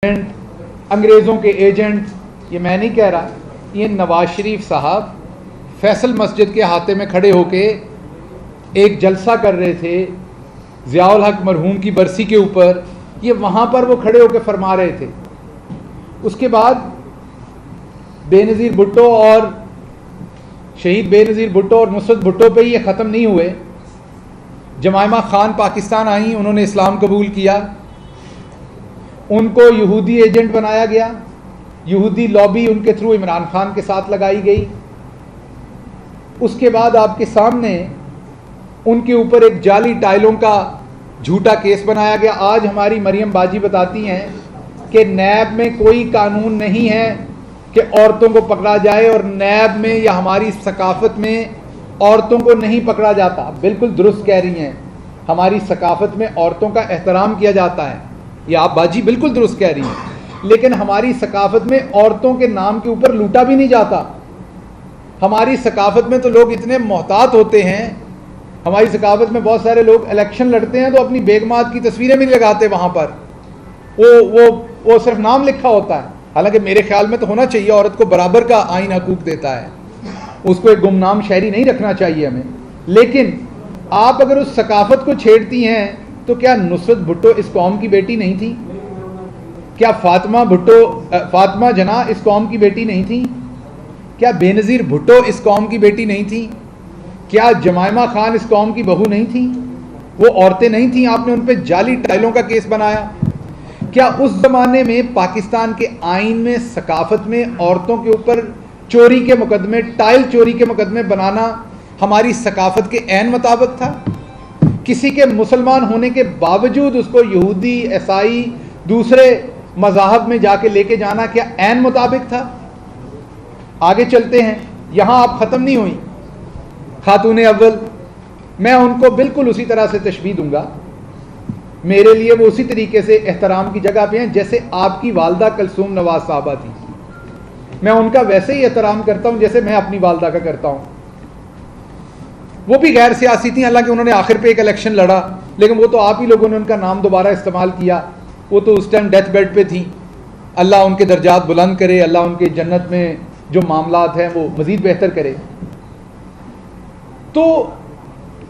انگریزوں کے ایجنٹ، یہ میں نہیں کہہ رہا، یہ نواز شریف صاحب فیصل مسجد کے احاطے میں کھڑے ہو کے ایک جلسہ کر رہے تھے ضیاء الحق مرحوم کی برسی کے اوپر، یہ وہاں پر وہ کھڑے ہو کے فرما رہے تھے۔ اس کے بعد بے نظیر بھٹو اور شہید بے نظیر بھٹو اور نصرت بھٹو پہ یہ ختم نہیں ہوئے، جمائمہ خان پاکستان آئیں، انہوں نے اسلام قبول کیا، ان کو یہودی ایجنٹ بنایا گیا، یہودی لابی ان کے تھرو عمران خان کے ساتھ لگائی گئی۔ اس کے بعد آپ کے سامنے ان کے اوپر ایک جعلی ٹائلوں کا جھوٹا کیس بنایا گیا۔ آج ہماری مریم باجی بتاتی ہیں کہ نیب میں کوئی قانون نہیں ہے کہ عورتوں کو پکڑا جائے، اور نیب میں یا ہماری ثقافت میں عورتوں کو نہیں پکڑا جاتا۔ بالکل درست کہہ رہی ہیں، ہماری ثقافت میں عورتوں کا احترام کیا جاتا ہے، یہ آپ باجی بالکل درست کہہ رہی ہیں، لیکن ہماری ثقافت میں عورتوں کے نام کے اوپر لوٹا بھی نہیں جاتا۔ ہماری ثقافت میں تو لوگ اتنے محتاط ہوتے ہیں، ہماری ثقافت میں بہت سارے لوگ الیکشن لڑتے ہیں تو اپنی بیگمات کی تصویریں بھی نہیں لگاتے، وہاں پر وہ صرف نام لکھا ہوتا ہے۔ حالانکہ میرے خیال میں تو ہونا چاہیے، عورت کو برابر کا آئین حقوق دیتا ہے، اس کو ایک گمنام شہری نہیں رکھنا چاہیے ہمیں۔ لیکن آپ اگر اس ثقافت کو چھیڑتی ہیں تو کیا نصرت بھٹو اس قوم کی بیٹی نہیں تھی؟ کیا فاطمہ جناح اس قوم کی بیٹی نہیں تھی؟ کیا بے نظیر بھٹو اس قوم کی بیٹی نہیں تھی؟ کیا جمائمہ خان اس قوم کی بہو نہیں تھی؟ وہ عورتیں نہیں تھیں؟ آپ نے ان پہ جعلی ٹائلوں کا کیس بنایا۔ کیا اس زمانے میں پاکستان کے آئین میں، ثقافت میں عورتوں کے اوپر چوری کے مقدمے، ٹائل چوری کے مقدمے بنانا ہماری ثقافت کے عین مطابق تھا؟ کسی کے مسلمان ہونے کے باوجود اس کو یہودی، عیسائی، دوسرے مذاہب میں جا کے لے کے جانا کیا عین مطابق تھا؟ آگے چلتے ہیں، یہاں آپ ختم نہیں ہوئی۔ خاتون اول، میں ان کو بالکل اسی طرح سے تشبیہ دوں گا، میرے لیے وہ اسی طریقے سے احترام کی جگہ پہ ہیں جیسے آپ کی والدہ کلثوم نواز صاحبہ تھی۔ میں ان کا ویسے ہی احترام کرتا ہوں جیسے میں اپنی والدہ کا کرتا ہوں۔ وہ بھی غیر سیاسی تھیں، حالانکہ انہوں نے آخر پہ ایک الیکشن لڑا، لیکن وہ تو آپ ہی لوگوں نے ان کا نام دوبارہ استعمال کیا۔ وہ تو اس ٹائم ڈیتھ بیڈ پہ تھیں، اللہ ان کے درجات بلند کرے، اللہ ان کے جنت میں جو معاملات ہیں وہ مزید بہتر کرے۔ تو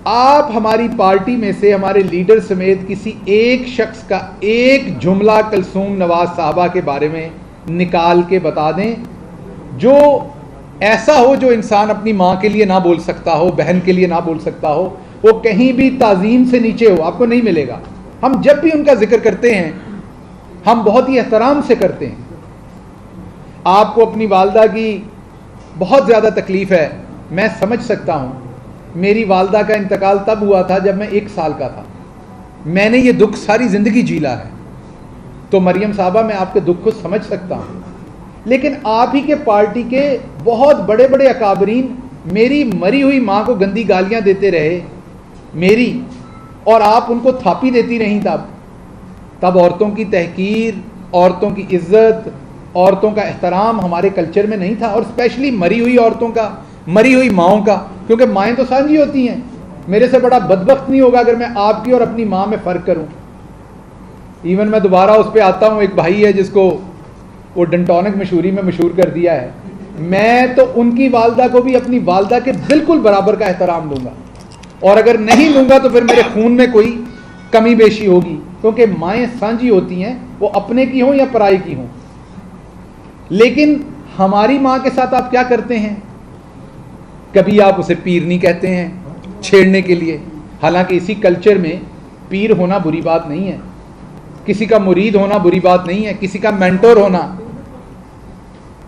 آپ ہماری پارٹی میں سے، ہمارے لیڈر سمیت کسی ایک شخص کا ایک جملہ کلثوم نواز صاحبہ کے بارے میں نکال کے بتا دیں جو ایسا ہو جو انسان اپنی ماں کے لیے نہ بول سکتا ہو، بہن کے لیے نہ بول سکتا ہو، وہ کہیں بھی تعظیم سے نیچے ہو، آپ کو نہیں ملے گا۔ ہم جب بھی ان کا ذکر کرتے ہیں ہم بہت ہی احترام سے کرتے ہیں۔ آپ کو اپنی والدہ کی بہت زیادہ تکلیف ہے، میں سمجھ سکتا ہوں۔ میری والدہ کا انتقال تب ہوا تھا جب میں 1 سال کا تھا، میں نے یہ دکھ ساری زندگی جیلا ہے، تو مریم صاحبہ میں آپ کے دکھ کو سمجھ سکتا ہوں۔ لیکن آپ ہی کے پارٹی کے بہت بڑے بڑے اکابرین میری مری ہوئی ماں کو گندی گالیاں دیتے رہے، میری، اور آپ ان کو تھاپی دیتی رہیں۔ تب عورتوں کی تحقیر، عورتوں کی عزت، عورتوں کا احترام ہمارے کلچر میں نہیں تھا، اور اسپیشلی مری ہوئی عورتوں کا، مری ہوئی ماؤں کا، کیونکہ مائیں تو سانجھی ہوتی ہیں۔ میرے سے بڑا بدبخت نہیں ہوگا اگر میں آپ کی اور اپنی ماں میں فرق کروں۔ ایون میں دوبارہ اس پہ آتا ہوں، ایک بھائی ہے جس کو وہ ڈنٹونک مشہوری میں مشہور کر دیا ہے، میں تو ان کی والدہ کو بھی اپنی والدہ کے بالکل برابر کا احترام دوں گا، اور اگر نہیں دوں گا تو پھر میرے خون میں کوئی کمی بیشی ہوگی، کیونکہ مائیں سانجھی ہوتی ہیں، وہ اپنے کی ہوں یا پرائی کی ہوں۔ لیکن ہماری ماں کے ساتھ آپ کیا کرتے ہیں؟ کبھی آپ اسے پیر نہیں کہتے ہیں چھیڑنے کے لیے، حالانکہ اسی کلچر میں پیر ہونا بری بات نہیں ہے، کسی کا مرید ہونا بری بات نہیں ہے، کسی کا مینٹور ہونا۔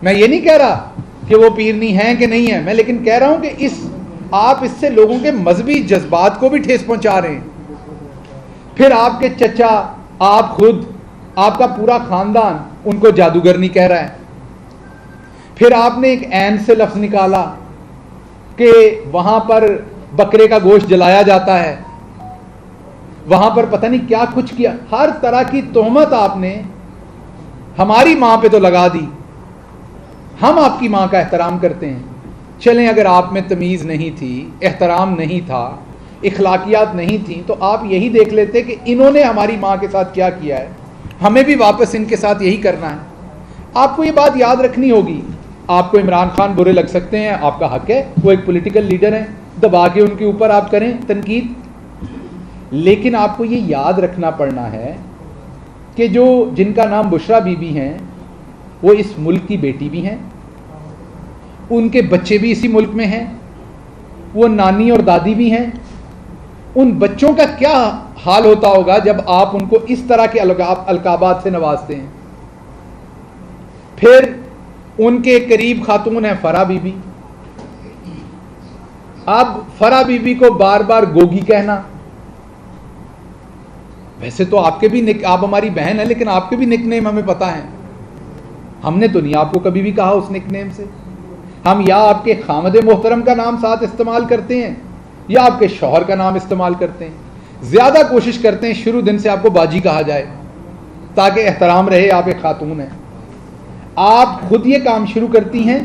میں یہ نہیں کہہ رہا کہ وہ پیر نہیں ہیں کہ نہیں ہیں، میں لیکن کہہ رہا ہوں کہ آپ اس سے لوگوں کے مذہبی جذبات کو بھی ٹھیس پہنچا رہے ہیں۔ پھر آپ کے چچا، آپ خود، آپ کا پورا خاندان ان کو جادوگرنی کہہ رہا ہے۔ پھر آپ نے ایک عین سے لفظ نکالا کہ وہاں پر بکرے کا گوشت جلایا جاتا ہے، وہاں پر پتہ نہیں کیا کچھ کیا، ہر طرح کی تہمت آپ نے ہماری ماں پہ تو لگا دی۔ ہم آپ کی ماں کا احترام کرتے ہیں۔ چلیں اگر آپ میں تمیز نہیں تھی، احترام نہیں تھا، اخلاقیات نہیں تھیں، تو آپ یہی دیکھ لیتے کہ انہوں نے ہماری ماں کے ساتھ کیا کیا ہے۔ ہمیں بھی واپس ان کے ساتھ یہی کرنا ہے. آپ کو یہ بات یاد رکھنی ہوگی. آپ کو عمران خان برے لگ سکتے ہیں, آپ کا حق ہے, وہ ایک پولیٹیکل لیڈر ہیں, دبا کے ان کے اوپر آپ کریں تنقید, لیکن آپ کو یہ یاد رکھنا پڑنا ہے کہ جن کا نام بشرا بی بی ہیں وہ اس ملک کی بیٹی بھی ہیں, ان کے بچے بھی اسی ملک میں ہیں, وہ نانی اور دادی بھی ہیں. ان بچوں کا کیا حال ہوتا ہوگا جب آپ ان کو اس طرح کے القابات سے نوازتے ہیں. پھر ان کے قریب خاتون ہیں فرح بی بی. اب فرح بی بی کو بار بار گوگی کہنا, ویسے تو آپ کے بھی آپ ہماری بہن ہیں لیکن آپ کے بھی نک نیم ہمیں پتہ ہیں, ہم نے تو نہیں آپ کو کبھی بھی کہا اس نک نیم سے. ہم یا آپ کے خامد محترم کا نام ساتھ استعمال کرتے ہیں یا آپ کے شوہر کا نام استعمال کرتے ہیں. زیادہ کوشش کرتے ہیں شروع دن سے آپ کو باجی کہا جائے تاکہ احترام رہے, آپ ایک خاتون ہیں. آپ خود یہ کام شروع کرتی ہیں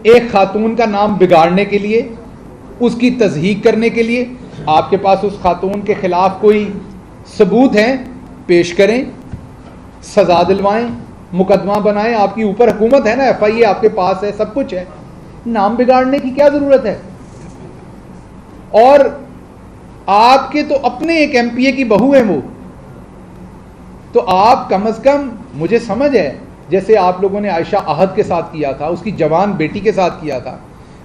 ایک خاتون کا نام بگاڑنے کے لیے, اس کی تضحیق کرنے کے لیے. آپ کے پاس اس خاتون کے خلاف کوئی ثبوت ہیں, پیش کریں, سزا دلوائیں, مقدمہ بنائیں. آپ کی اوپر حکومت ہے نا, ایف آئی اے آپ کے پاس ہے, سب کچھ ہے. نام بگاڑنے کی کیا ضرورت ہے؟ اور آپ کے تو اپنے ایک ایم پی اے کی بہو ہیں وہ, تو آپ کم از کم, مجھے سمجھ ہے جیسے آپ لوگوں نے عائشہ احد کے ساتھ کیا تھا, اس کی جوان بیٹی کے ساتھ کیا تھا,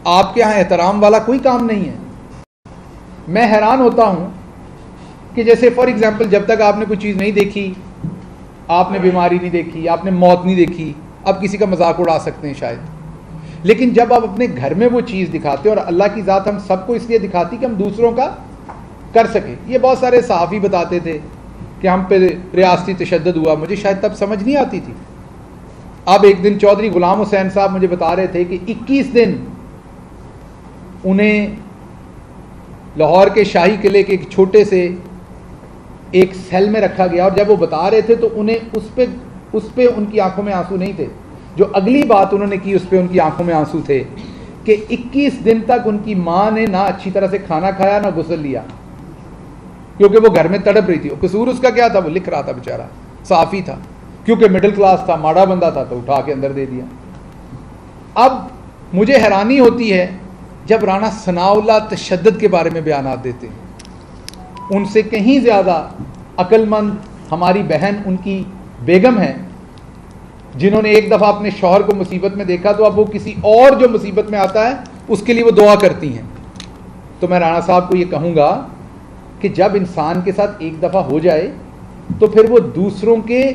آپ کے ہاں احترام والا کوئی کام نہیں ہے. میں حیران ہوتا ہوں کہ جیسے فار ایگزامپل جب تک آپ نے کوئی چیز نہیں دیکھی, آپ نے بیماری نہیں دیکھی, آپ نے موت نہیں دیکھی, اب کسی کا مذاق اڑا سکتے ہیں شاید, لیکن جب آپ اپنے گھر میں وہ چیز دکھاتے, اور اللہ کی ذات ہم سب کو اس لیے دکھاتی کہ ہم دوسروں کا کر سکیں. یہ بہت سارے صحافی بتاتے تھے کہ ہم پہ ریاستی تشدد ہوا, مجھے شاید تب سمجھ نہیں آتی تھی. اب ایک دن چودھری غلام حسین صاحب مجھے بتا رہے تھے کہ 21 دن انہیں لاہور کے شاہی قلعے کے ایک چھوٹے سے ایک سیل میں رکھا گیا, اور جب وہ بتا رہے تھے تو انہیں اس پہ ان کی آنکھوں میں آنسو نہیں تھے. جو اگلی بات انہوں نے کی اس پہ ان کی آنکھوں میں آنسو تھے کہ 21 دن تک ان کی ماں نے نہ اچھی طرح سے کھانا کھایا نہ غسل لیا, کیونکہ وہ گھر میں تڑپ رہی تھی. قصور اس کا کیا تھا؟ وہ لکھ رہا تھا بیچارہ, صحافی تھا, کیونکہ مڈل کلاس تھا, ماڑا بندہ تھا, تو اٹھا کے اندر دے دیا. اب مجھے حیرانی ہوتی ہے جب رانا ثناء اللہ تشدد کے بارے میں بیانات دیتے ہیں. ان سے کہیں زیادہ عقل مند ہماری بہن ان کی بیگم ہیں, جنہوں نے ایک دفعہ اپنے شوہر کو مصیبت میں دیکھا تو اب وہ کسی اور جو مصیبت میں آتا ہے اس کے لیے وہ دعا کرتی ہیں. تو میں رانا صاحب کو یہ کہوں گا کہ جب انسان کے ساتھ ایک دفعہ ہو جائے تو پھر وہ دوسروں کے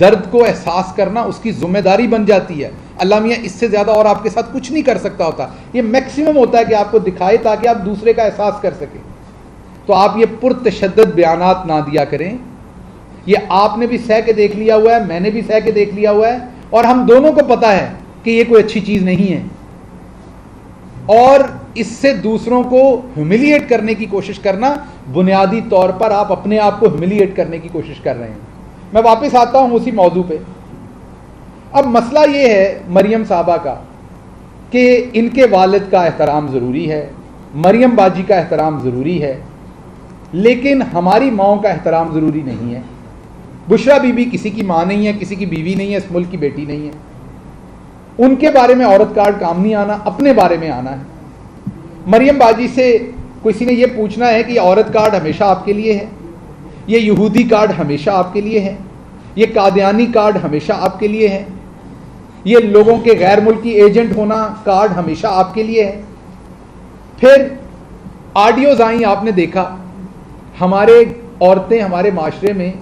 درد کو احساس کرنا اس کی ذمہ داری بن جاتی ہے. اللہ میاں اس سے زیادہ اور آپ کے ساتھ کچھ نہیں کر سکتا ہوتا. یہ میکسیمم ہوتا ہے کہ آپ کو دکھائے تاکہ آپ دوسرے کا احساس کر سکیں. تو آپ یہ پرتشدد بیانات نہ دیا کریں. یہ آپ نے بھی سہ کے دیکھ لیا ہوا ہے, میں نے بھی سہ کے دیکھ لیا ہوا ہے, اور ہم دونوں کو پتا ہے کہ یہ کوئی اچھی چیز نہیں ہے. اور اس سے دوسروں کو ہیوملیٹ کرنے کی کوشش کرنا, بنیادی طور پر آپ اپنے آپ کو ہیوملیٹ کرنے کی کوشش کر رہے ہیں. میں واپس آتا ہوں اسی موضوع پہ. اب مسئلہ یہ ہے مریم صاحبہ کا کہ ان کے والد کا احترام ضروری ہے, مریم باجی کا احترام ضروری ہے, لیکن ہماری ماؤں کا احترام ضروری نہیں ہے. بشرا بی بی کسی کی ماں نہیں ہے, کسی کی بیوی نہیں ہے, اس ملک کی بیٹی نہیں ہے. ان کے بارے میں عورت کارڈ کام نہیں آنا, اپنے بارے میں آنا ہے. مریم باجی سے کسی نے یہ پوچھنا ہے کہ یہ عورت کارڈ ہمیشہ آپ کے لیے ہے, یہ یہودی کارڈ ہمیشہ آپ کے لیے ہے, یہ قادیانی کارڈ ہمیشہ آپ کے لیے ہے, یہ لوگوں کے غیر ملکی ایجنٹ ہونا کارڈ ہمیشہ آپ کے لیے ہے. پھر آڈیوز آئیں, آپ نے دیکھا ہمارے عورتیں ہمارے معاشرے میں,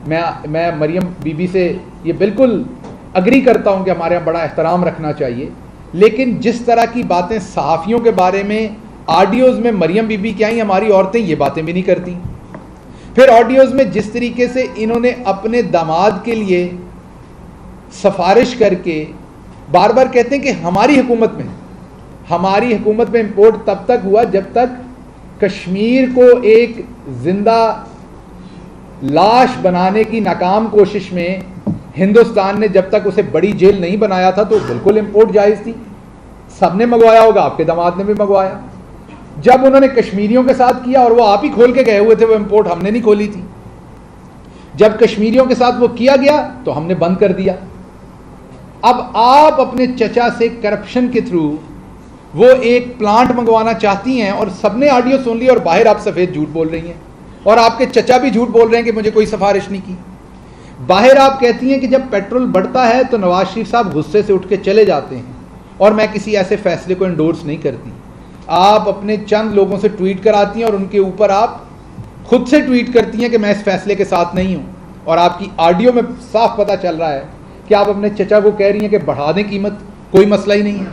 میں مریم بی بی سے یہ بالکل اگری کرتا ہوں کہ ہمارے یہاں بڑا احترام رکھنا چاہیے, لیکن جس طرح کی باتیں صحافیوں کے بارے میں آڈیوز میں مریم بی بی کی آئیں, ہماری عورتیں یہ باتیں بھی نہیں کرتی. پھر آڈیوز میں جس طریقے سے انہوں نے اپنے داماد کے لیے سفارش کر کے بار بار کہتے ہیں کہ ہماری حکومت میں امپورٹ تب تک ہوا جب تک کشمیر کو ایک زندہ لاش بنانے کی ناکام کوشش میں ہندوستان نے جب تک اسے بڑی جیل نہیں بنایا تھا تو بالکل امپورٹ جائز تھی. سب نے منگوایا ہوگا, آپ کے داماد نے بھی منگوایا. جب انہوں نے کشمیریوں کے ساتھ کیا, اور وہ آپ ہی کھول کے گئے ہوئے تھے وہ امپورٹ, ہم نے نہیں کھولی تھی. جب کشمیریوں کے ساتھ وہ کیا گیا تو ہم نے بند کر دیا. اب آپ اپنے چچا سے کرپشن کے تھرو وہ ایک پلانٹ منگوانا چاہتی ہیں اور سب نے آڈیو سن لی اور باہر آپ سفید جھوٹ بول رہی ہیں, اور آپ کے چچا بھی جھوٹ بول رہے ہیں کہ مجھے کوئی سفارش نہیں کی. باہر آپ کہتی ہیں کہ جب پیٹرول بڑھتا ہے تو نواز شریف صاحب غصے سے اٹھ کے چلے جاتے ہیں اور میں کسی ایسے فیصلے کو انڈورس نہیں کرتی. آپ اپنے چند لوگوں سے ٹویٹ کراتی ہیں اور ان کے اوپر آپ خود سے ٹویٹ کرتی ہیں کہ میں اس فیصلے کے ساتھ نہیں ہوں, اور آپ کی آڈیو میں صاف پتہ چل رہا ہے کہ آپ اپنے چچا کو کہہ رہی ہیں کہ بڑھا دیں قیمت, کوئی مسئلہ ہی نہیں ہے.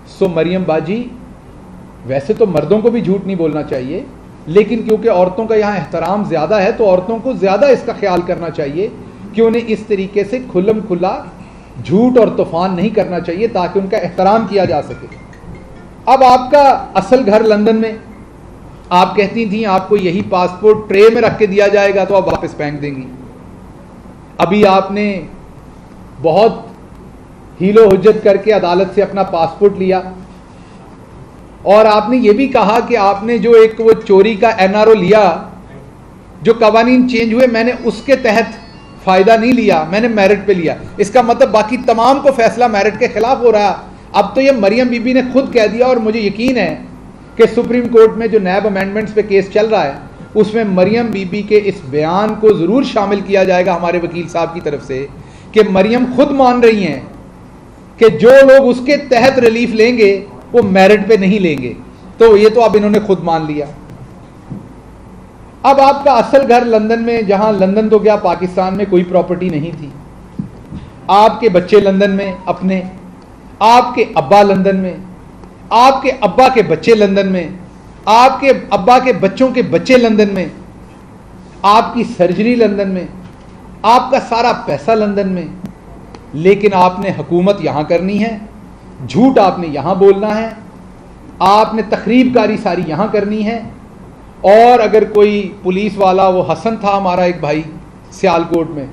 سو مریم باجی, ویسے تو مردوں کو بھی جھوٹ نہیں بولنا چاہیے, لیکن کیونکہ عورتوں کا یہاں احترام زیادہ ہے تو عورتوں کو زیادہ اس کا خیال کرنا چاہیے کہ انہیں اس طریقے سے کھلم کھلا جھوٹ اور طوفان نہیں کرنا چاہیے تاکہ ان کا احترام کیا جا سکے. اب آپ کا اصل گھر لندن میں, آپ کہتی تھیں آپ کو یہی پاسپورٹ ٹرے میں رکھ کے دیا جائے گا تو آپ واپس پھینک دیں گی. ابھی آپ نے بہت ہیل و حجت کر کے عدالت سے اپنا پاسپورٹ لیا اور آپ نے یہ بھی کہا کہ آپ نے جو ایک وہ چوری کا NRO لیا, جو قوانین چینج ہوئے میں نے اس کے تحت فائدہ نہیں لیا, میں نے میرٹ پہ لیا. اس کا مطلب باقی تمام کو فیصلہ میرٹ کے خلاف ہو رہا. اب تو یہ مریم بی بی نے خود کہہ دیا, اور مجھے یقین ہے کہ سپریم کورٹ میں جو نیب امینڈمنٹس پہ کیس چل رہا ہے اس میں مریم بی بی کے اس بیان کو ضرور شامل کیا جائے گا ہمارے وکیل صاحب کی طرف سے کہ مریم خود مان رہی ہیں کہ جو لوگ اس کے تحت ریلیف لیں گے وہ میرٹ پہ نہیں لیں گے. تو یہ تو اب انہوں نے خود مان لیا. اب آپ کا اصل گھر لندن میں, جہاں لندن تو کیا پاکستان میں کوئی پراپرٹی نہیں تھی, آپ کے بچے لندن میں اپنے, آپ کے ابا لندن میں, آپ کے ابا کے بچے لندن میں, آپ کے ابا کے بچوں کے بچے لندن میں, آپ کی سرجری لندن میں, آپ کا سارا پیسہ لندن میں, لیکن آپ نے حکومت یہاں کرنی ہے, جھوٹ آپ نے یہاں بولنا ہے, آپ نے تخریب کاری ساری یہاں کرنی ہے. اور اگر کوئی پولیس والا, وہ حسن تھا ہمارا ایک بھائی سیالکوٹ میں,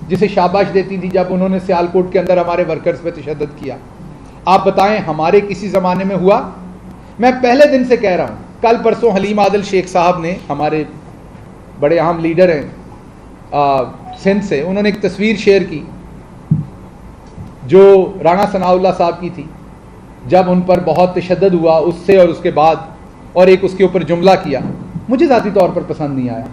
جسے شاباش دیتی تھی جب انہوں نے سیالکوٹ کے اندر ہمارے ورکرز پہ تشدد کیا, آپ بتائیں ہمارے کسی زمانے میں ہوا؟ میں پہلے دن سے کہہ رہا ہوں, کل پرسوں حلیم عادل شیخ صاحب نے, ہمارے بڑے اہم لیڈر ہیں سندھ سے, انہوں نے ایک تصویر شیئر کی جو رانا ثناء اللہ صاحب کی تھی جب ان پر بہت تشدد ہوا اس سے اور اس کے بعد, اور ایک اس کے اوپر جملہ کیا. مجھے ذاتی طور پر پسند نہیں آیا,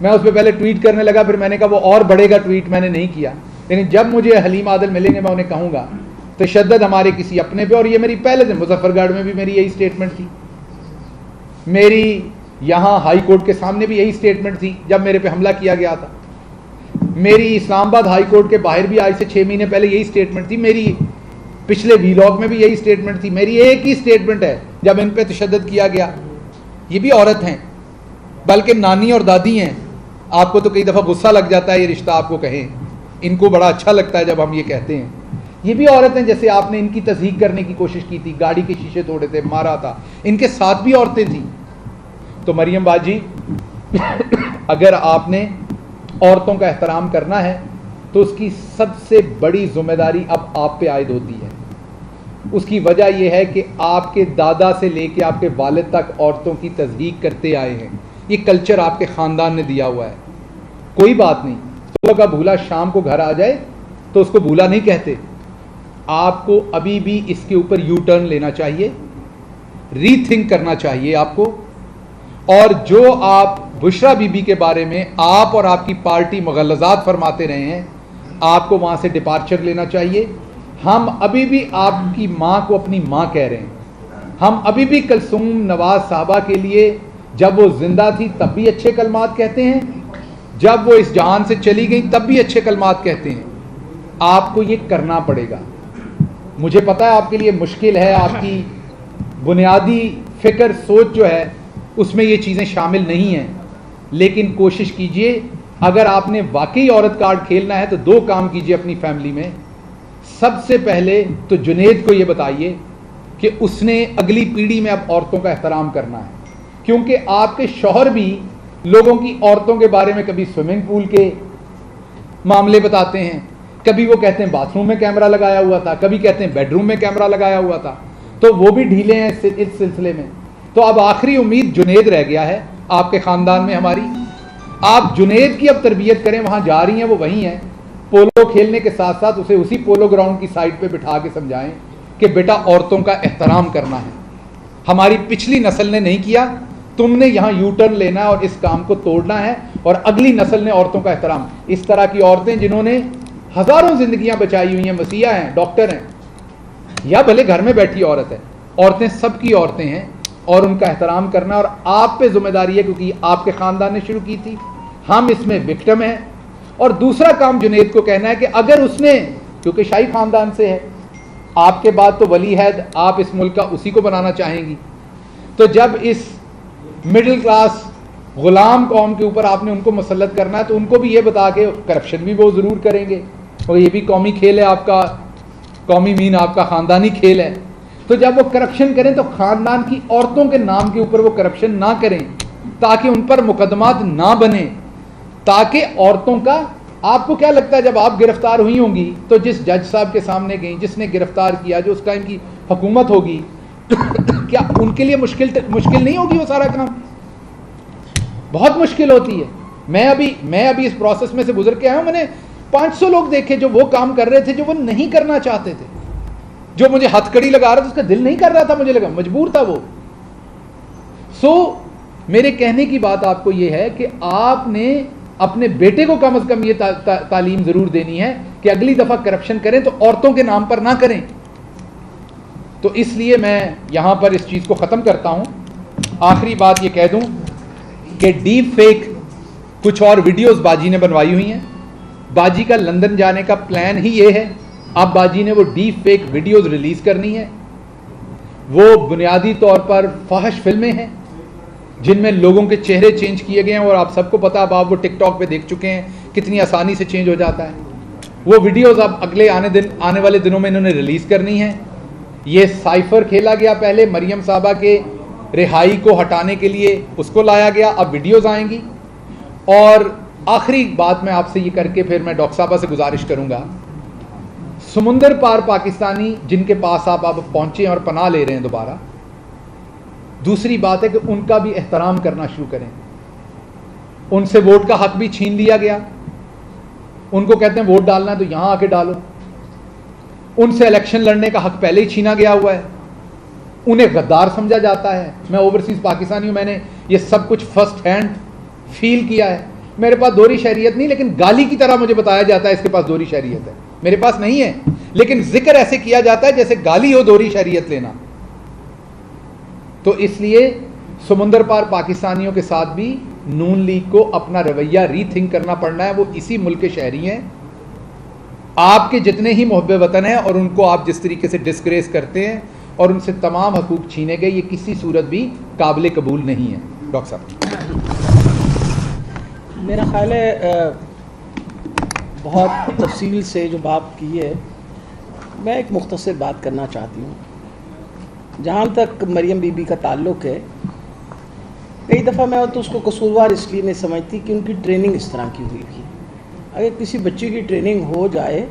میں اس پہ پہلے ٹویٹ کرنے لگا, پھر میں نے کہا وہ اور بڑھے گا ٹویٹ, میں نے نہیں کیا. لیکن جب مجھے حلیم عادل ملیں گے میں انہیں کہوں گا تشدد ہمارے کسی اپنے پہ, اور یہ میری پہلے دن مظفر گڑھ میں بھی میری یہی سٹیٹمنٹ تھی, میری یہاں ہائی کورٹ کے سامنے بھی یہی سٹیٹمنٹ تھی جب میرے پہ حملہ کیا گیا تھا, میری اسلام آباد ہائی کورٹ کے باہر بھی آج سے 6 مہینے پہلے یہی سٹیٹمنٹ تھی, میری پچھلے ویلاگ میں بھی یہی سٹیٹمنٹ تھی, میری ایک ہی سٹیٹمنٹ ہے جب ان پہ تشدد کیا گیا. یہ بھی عورت ہیں, بلکہ نانی اور دادی ہیں. آپ کو تو کئی دفعہ غصہ لگ جاتا ہے یہ رشتہ آپ کو کہیں, ان کو بڑا اچھا لگتا ہے جب ہم یہ کہتے ہیں. یہ بھی عورت ہیں, جیسے آپ نے ان کی تصدیق کرنے کی کوشش کی تھی, گاڑی کے شیشے توڑے تھے, مارا تھا, ان کے ساتھ بھی عورتیں تھیں. تو مریم باجی, اگر آپ نے عورتوں کا احترام کرنا ہے تو اس کی سب سے بڑی ذمہ داری اب آپ پہ عائد ہوتی ہے. اس کی وجہ یہ ہے کہ آپ کے دادا سے لے کے آپ کے والد تک عورتوں کی تصدیق کرتے آئے ہیں. یہ کلچر آپ کے خاندان نے دیا ہوا ہے. کوئی بات نہیں, صبح کا بھولا شام کو گھر آ جائے تو اس کو بھولا نہیں کہتے. آپ کو ابھی بھی اس کے اوپر یو ٹرن لینا چاہیے, ری تھنک کرنا چاہیے آپ کو. اور جو آپ بشرا بی بی کے بارے میں آپ اور آپ کی پارٹی مغلظات فرماتے رہے ہیں, آپ کو وہاں سے ڈپارچر لینا چاہیے. ہم ابھی بھی آپ کی ماں کو اپنی ماں کہہ رہے ہیں. ہم ابھی بھی کلثوم نواز صاحبہ کے لیے جب وہ زندہ تھی تب بھی اچھے کلمات کہتے ہیں, جب وہ اس جہان سے چلی گئی تب بھی اچھے کلمات کہتے ہیں. آپ کو یہ کرنا پڑے گا. مجھے پتا ہے آپ کے لیے مشکل ہے, آپ کی بنیادی فکر سوچ جو ہے اس میں یہ چیزیں شامل نہیں ہیں, لیکن کوشش کیجئے. اگر آپ نے واقعی عورت کارڈ کھیلنا ہے تو 2 کام کیجئے اپنی فیملی میں. سب سے پہلے تو جنید کو یہ بتائیے کہ اس نے اگلی پیڑھی میں اب عورتوں کا احترام کرنا ہے, کیونکہ آپ کے شوہر بھی لوگوں کی عورتوں کے بارے میں کبھی سوئمنگ پول کے معاملے بتاتے ہیں, کبھی وہ کہتے ہیں باتھ روم میں کیمرہ لگایا ہوا تھا, کبھی کہتے ہیں بیڈ روم میں کیمرہ لگایا ہوا تھا. تو وہ بھی ڈھیلے ہیں اس سلسلے میں. تو اب آخری امید جنید رہ گیا ہے آپ کے خاندان میں ہماری, آپ جنید کی اب تربیت کریں, وہاں جا رہی ہیں وہ وہیں ہیں, پولو کھیلنے کے ساتھ ساتھ اسے اسی پولو گراؤنڈ کی سائڈ پہ بٹھا کے سمجھائیں کہ بیٹا عورتوں کا احترام کرنا ہے, ہماری پچھلی نسل نے نہیں کیا, تم نے یہاں یو ٹرن لینا ہے اور اس کام کو توڑنا ہے, اور اگلی نسل نے عورتوں کا احترام. اس طرح کی عورتیں جنہوں نے ہزاروں زندگیاں بچائی ہوئی ہیں, مسیحا ہیں, ڈاکٹر ہیں, یا بھلے گھر میں بیٹھی عورت ہے, عورتیں سب کی عورتیں ہیں, اور ان کا احترام کرنا اور آپ پہ ذمہ داری ہے, کیونکہ آپ کے خاندان نے شروع کی تھی, ہم اس میں وکٹم ہیں. اور دوسرا کام جنید کو کہنا ہے کہ اگر اس نے, کیونکہ شاہی خاندان سے ہے, آپ کے بعد تو ولی عہد آپ اس ملک کا اسی کو بنانا چاہیں گی, تو جب اس مڈل کلاس غلام قوم کے اوپر آپ نے ان کو مسلط کرنا ہے, تو ان کو بھی یہ بتا کے کرپشن بھی وہ ضرور کریں گے, اور یہ بھی قومی کھیل ہے آپ کا, قومی مین آپ کا خاندانی کھیل ہے. تو جب وہ کرپشن کریں تو خاندان کی عورتوں کے نام کے اوپر وہ کرپشن نہ کریں, تاکہ ان پر مقدمات نہ بنے, تاکہ عورتوں کا. آپ کو کیا لگتا ہے جب آپ گرفتار ہوئی ہوں گی تو جس جج صاحب کے سامنے گئیں, جس نے گرفتار کیا, جو اس ٹائم کی حکومت ہوگی, کیا ان کے لیے مشکل نہیں ہوگی وہ سارا کام؟ بہت مشکل ہوتی ہے. میں ابھی اس پروسیس میں سے گزر کے آیا ہوں, میں نے 500 لوگ دیکھے جو وہ کام کر رہے تھے جو وہ نہیں کرنا چاہتے تھے, جو مجھے ہتھ کڑی لگا رہا تھا اس کا دل نہیں کر رہا تھا, مجھے لگا مجبور تھا وہ. میرے کہنے کی بات آپ کو یہ ہے کہ آپ نے اپنے بیٹے کو کم از کم یہ تعلیم ضرور دینی ہے کہ اگلی دفعہ کرپشن کریں تو عورتوں کے نام پر نہ کریں. تو اس لیے میں یہاں پر اس چیز کو ختم کرتا ہوں. آخری بات یہ کہہ دوں کہ ڈیپ فیک کچھ اور ویڈیوز باجی نے بنوائی ہوئی ہیں. باجی کا لندن جانے کا پلان ہی یہ ہے. اب باجی نے وہ ڈیپ فیک ویڈیوز ریلیز کرنی ہے. وہ بنیادی طور پر فحش فلمیں ہیں جن میں لوگوں کے چہرے چینج کیے گئے ہیں, اور آپ سب کو پتا, اب آپ وہ ٹک ٹاک پہ دیکھ چکے ہیں کتنی آسانی سے چینج ہو جاتا ہے. وہ ویڈیوز اب اگلے آنے والے دنوں میں انہوں نے ریلیز کرنی ہے. یہ سائفر کھیلا گیا, پہلے مریم صاحبہ کے رہائی کو ہٹانے کے لیے اس کو لایا گیا, اب ویڈیوز آئیں گی. اور آخری بات میں آپ سے یہ کر کے پھر میں ڈاکٹر صاحبہ سے گزارش کروں گا, سمندر پار پاکستانی جن کے پاس آپ پہنچے اور پناہ لے رہے ہیں دوبارہ, دوسری بات ہے کہ ان کا بھی احترام کرنا شروع کریں. ان سے ووٹ کا حق بھی چھین لیا گیا. ان کو کہتے ہیں ووٹ ڈالنا ہے تو یہاں آ کے ڈالو. ان سے الیکشن لڑنے کا حق پہلے ہی چھینا گیا ہوا ہے. انہیں غدار سمجھا جاتا ہے. میں اوورسیز پاکستانی ہوں, میں نے یہ سب کچھ فرسٹ ہینڈ فیل کیا ہے. میرے پاس دوہری شہریت نہیں, لیکن گالی کی طرح مجھے بتایا جاتا ہے اس کے پاس دوہری شہریت ہے. میرے پاس نہیں ہے, لیکن ذکر ایسے کیا جاتا ہے جیسے گالی ہو دوہری شہریت لینا. تو اس لیے سمندر پار پاکستانیوں کے ساتھ بھی نون لیگ کو اپنا رویہ ری تھنک کرنا پڑنا ہے. وہ اسی ملک کے شہری ہیں, آپ کے جتنے ہی محب وطن ہیں, اور ان کو آپ جس طریقے سے ڈسگریس کرتے ہیں اور ان سے تمام حقوق چھینے گئے, یہ کسی صورت بھی قابل قبول نہیں ہے. ڈاکٹر صاحب, میرا خیال ہے بہت تفصیل سے جو بات کی ہے, میں ایک مختصر بات کرنا چاہتی ہوں. جہاں تک مریم بی بی کا تعلق ہے, کئی دفعہ میں تو اس کو قصوروار اس لیے نہیں سمجھتی کہ ان کی ٹریننگ اس طرح کی ہوئی تھی. اگر کسی بچے کی ٹریننگ ہو جائے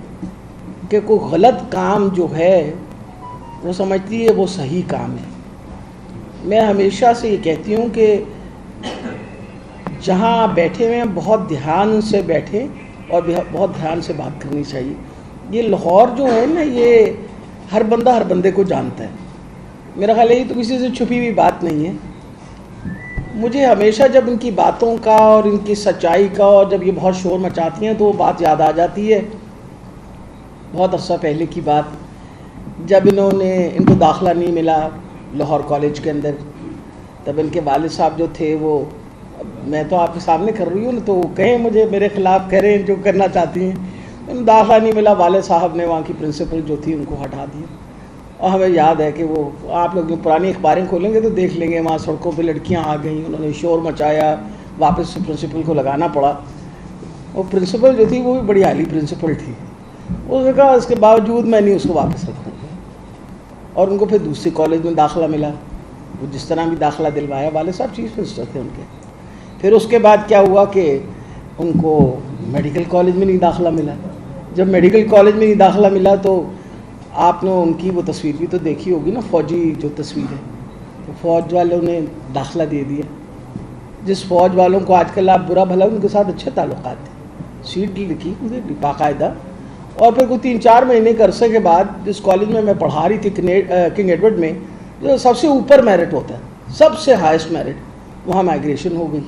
کہ کوئی غلط کام جو ہے وہ سمجھتی ہے وہ صحیح کام ہے. میں ہمیشہ سے یہ کہتی ہوں کہ جہاں آپ بیٹھے ہوئے ہیں بہت دھیان سے بیٹھیں اور بہت دھیان سے بات کرنی چاہیے. یہ لاہور جو ہے نا, یہ ہر بندہ ہر بندے کو جانتا ہے. میرا خیال ہے یہ تو کسی سے چھپی ہوئی بات نہیں ہے. مجھے ہمیشہ جب ان کی باتوں کا اور ان کی سچائی کا, اور جب یہ بہت شور مچاتی ہیں تو وہ بات یاد آ جاتی ہے. بہت عرصہ پہلے کی بات, جب ان کو داخلہ نہیں ملا لاہور کالج کے اندر, تب ان کے والد صاحب جو تھے, وہ میں تو آپ کے سامنے کر رہی ہوں تو کہیں مجھے میرے خلاف کریں جو کرنا چاہتی ہیں. داخلہ نہیں ملا, والد صاحب نے وہاں کی پرنسپل جو تھی ان کو ہٹا دیا. اور ہمیں یاد ہے کہ وہ, آپ لوگ جو پرانی اخباریں کھولیں گے تو دیکھ لیں گے, وہاں سڑکوں پہ لڑکیاں آ گئیں, انہوں نے شور مچایا, واپس پرنسپل کو لگانا پڑا. وہ پرنسپل جو تھی وہ بھی بڑی عالی پرنسپل تھی. اس نے کہا اس کے باوجود میں نہیں اس کو واپس رکھوں گا. اور ان کو پھر دوسری کالج میں داخلہ ملا. وہ جس طرح بھی داخلہ دلوایا, والد صاحب چیف منسٹر تھے ان کے. پھر اس کے بعد کیا ہوا کہ ان کو میڈیکل کالج میں نہیں داخلہ ملا. جب میڈیکل کالج میں نہیں داخلہ ملا تو آپ نے ان کی وہ تصویر بھی تو دیکھی ہوگی نا, فوجی جو تصویر ہے, تو فوج والوں نے داخلہ دے دیا. جس فوج والوں کو آج کل آپ برا بھلا ان کے ساتھ اچھے تعلقات تھے، سیٹ لکھی مجھے باقاعدہ، اور پھر کوئی 3-4 مہینے کے عرصے کے بعد جس کالج میں میں پڑھا رہی تھی کنگ ایڈورڈ میں، جو سب سے اوپر میرٹ ہوتا ہے، سب سے ہائیسٹ میرٹ، وہاں مائگریشن ہو گئی۔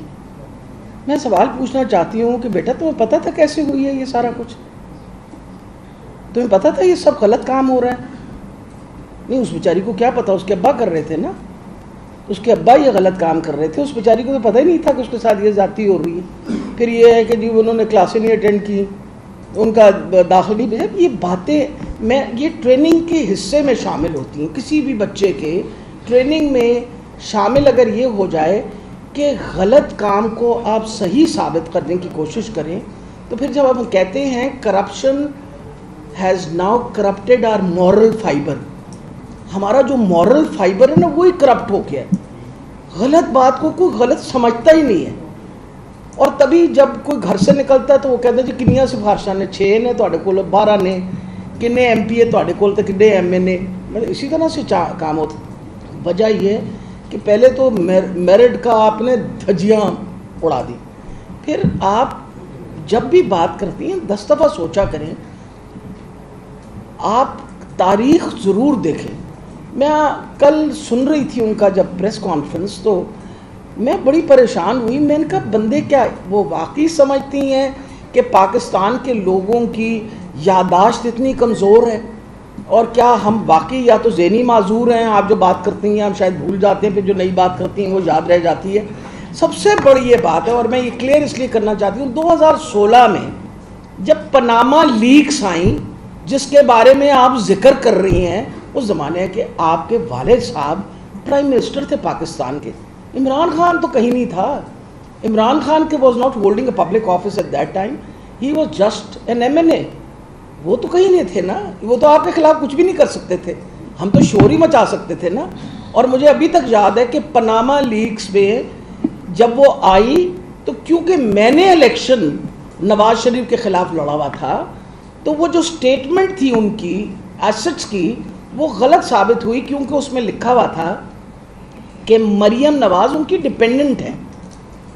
میں سوال پوچھنا چاہتی ہوں کہ بیٹا تمہیں پتہ تھا کیسے ہوئی ہے یہ سارا کچھ؟ تمہیں پتہ تھا یہ سب غلط کام ہو رہا ہے؟ نہیں، اس بیچاری کو کیا پتا، اس کے ابا کر رہے تھے نا، اس کے ابا یہ غلط کام کر رہے تھے، اس بیچاری کو تو پتہ ہی نہیں تھا کہ اس کے ساتھ یہ زیادتی ہو رہی ہے۔ پھر یہ ہے کہ جی انہوں نے کلاسیں نہیں اٹینڈ کی، ان کا داخل نہیں بھیجا۔ یہ باتیں یہ ٹریننگ کے حصے میں شامل ہوتی ہیں، کسی بھی بچے کے ٹریننگ میں شامل اگر یہ ہو جائے کہ غلط کام کو آپ صحیح ثابت کرنے کی کوشش کریں، تو پھر جب ہم کہتے ہیں corruption has now corrupted our moral fibre, ہمارا جو مورل فائبر ہے نا وہی کرپٹ ہو گیا ہے، غلط بات کو کوئی غلط سمجھتا ہی نہیں ہے۔ اور تبھی جب کوئی گھر سے نکلتا ہے تو وہ کہتا ہے جی کنیاں سفارشاں نے، 6 نے تواڈے کول، 12 نے، کنے ایم پی اے تواڈے کول تے کنے ایم اے نے، مطلب اسی طرح سے کام ہوتا۔ وجہ یہ ہے کہ پہلے تو میرٹ کا آپ نے دھجیاں اڑا دی، پھر آپ جب بھی بات کرتی ہیں 10 دفعہ سوچا کریں، آپ تاریخ ضرور دیکھیں۔ میں کل سن رہی تھی ان کا جب پریس کانفرنس، تو میں بڑی پریشان ہوئی، میں نے کہا بندے کیا وہ واقعی سمجھتی ہیں کہ پاکستان کے لوگوں کی یادداشت اتنی کمزور ہے، اور کیا ہم واقعی یا تو ذہنی معذور ہیں، آپ جو بات کرتی ہیں ہم شاید بھول جاتے ہیں، پھر جو نئی بات کرتی ہیں وہ یاد رہ جاتی ہے۔ سب سے بڑی یہ بات ہے، اور میں یہ کلیئر اس لیے کرنا چاہتی ہوں، 2016 میں جب پاناما لیکس آئیں جس کے بارے میں آپ ذکر کر رہی ہیں، اس زمانے کے آپ کے والد صاحب پرائم منسٹر تھے پاکستان کے، عمران خان تو کہیں نہیں تھا۔ عمران خان کے was not holding a public office at that time, he was just an M N A, وہ تو کہیں نہیں تھے نا، وہ تو آپ کے خلاف کچھ بھی نہیں کر سکتے تھے، ہم تو شور ہی مچا سکتے تھے نا۔ اور مجھے ابھی تک یاد ہے کہ پاناما لیکس میں جب وہ آئی تو کیونکہ میں نے الیکشن نواز شریف کے خلاف لڑا ہوا تھا، تو وہ جو سٹیٹمنٹ تھی ان کی ایسٹس کی وہ غلط ثابت ہوئی، کیونکہ اس میں لکھا ہوا تھا کہ مریم نواز ان کی ڈپینڈنٹ ہے،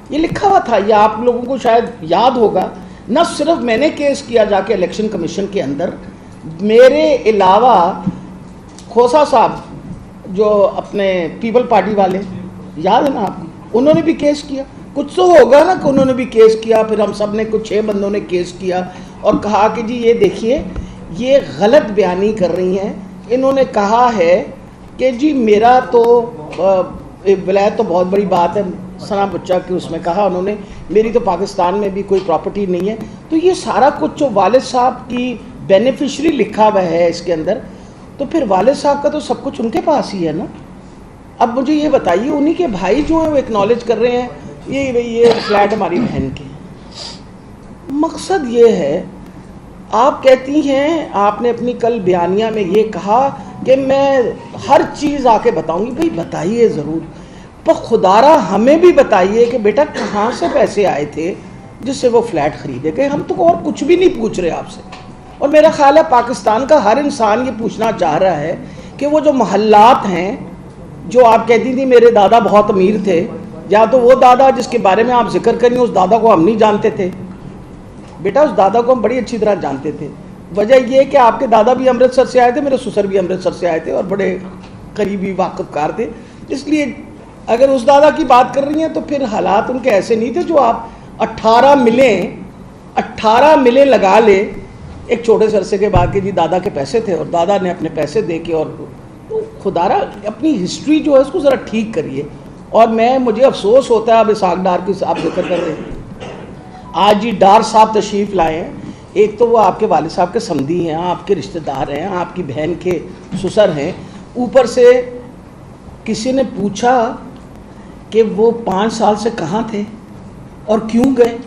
یہ لکھا ہوا تھا۔ یہ آپ لوگوں کو شاید یاد ہوگا، نہ صرف میں نے کیس کیا جا کے الیکشن کمیشن کے اندر، میرے علاوہ کھوسا صاحب جو اپنے پیپل پارٹی والے، یاد ہے نا آپ کو، انہوں نے بھی کیس کیا، کچھ تو ہوگا نا کہ انہوں نے بھی کیس کیا، پھر ہم سب نے کچھ 6 بندوں نے کیس کیا اور کہا کہ جی یہ دیکھیے یہ غلط بیانی کر رہی ہیں۔ انہوں نے کہا ہے کہ جی میرا تو ولایت تو بہت بڑی بات ہے، ثنا بچہ کے اس میں کہا انہوں نے، میری تو پاکستان میں بھی کوئی پراپرٹی نہیں ہے۔ تو یہ سارا کچھ جو والد صاحب کی بینیفیشری لکھا ہوا ہے اس کے اندر، تو پھر والد صاحب کا تو سب کچھ ان کے پاس ہی ہے نا۔ اب مجھے یہ بتائیے، انہی کے بھائی جو ہیں وہ ایکنالج کر رہے ہیں یہ فلیٹ ہماری بہن کے، مقصد یہ ہے، آپ کہتی ہیں، آپ نے اپنی کل بیانیہ میں یہ کہا کہ میں ہر چیز آ کے بتاؤں گی، بھائی بتائیے ضرور، پر خدارہ ہمیں بھی بتائیے کہ بیٹا کہاں سے پیسے آئے تھے جس سے وہ فلیٹ خریدے گئے، ہم تو اور کچھ بھی نہیں پوچھ رہے آپ سے۔ اور میرا خیال ہے پاکستان کا ہر انسان یہ پوچھنا چاہ رہا ہے کہ وہ جو محلات ہیں، جو آپ کہتی تھی میرے دادا بہت امیر تھے، یا تو وہ دادا جس کے بارے میں آپ ذکر کریں اس دادا کو ہم نہیں جانتے تھے، بیٹا اس دادا کو ہم بڑی اچھی طرح جانتے تھے۔ وجہ یہ کہ آپ کے دادا بھی امرتسر سے آئے تھے، میرے سسر بھی امرتسر سے آئے تھے اور بڑے قریبی واقف کار تھے، اس لیے اگر اس دادا کی بات کر رہی ہیں تو پھر حالات ان کے ایسے نہیں تھے جو آپ 18 ملیں لگا لے ایک چھوٹے سے عرصے کے بعد کہ جی دادا کے پیسے تھے اور دادا نے اپنے پیسے دے کے، اور خدارہ اپنی ہسٹری جو ہے اس کو ذرا ٹھیک کریے۔ اور مجھے افسوس ہوتا ہے، اب اسحاق ڈار کی آپ ذکر کر رہے ہیں، آج جی ڈار صاحب تشریف لائے ہیں، ایک تو وہ آپ کے والد صاحب کے سمدھی ہیں، آپ کے رشتہ دار ہیں، آپ کی بہن کے سسر ہیں، اوپر سے کسی نے پوچھا کہ وہ 5 سال سے کہاں تھے اور کیوں گئے،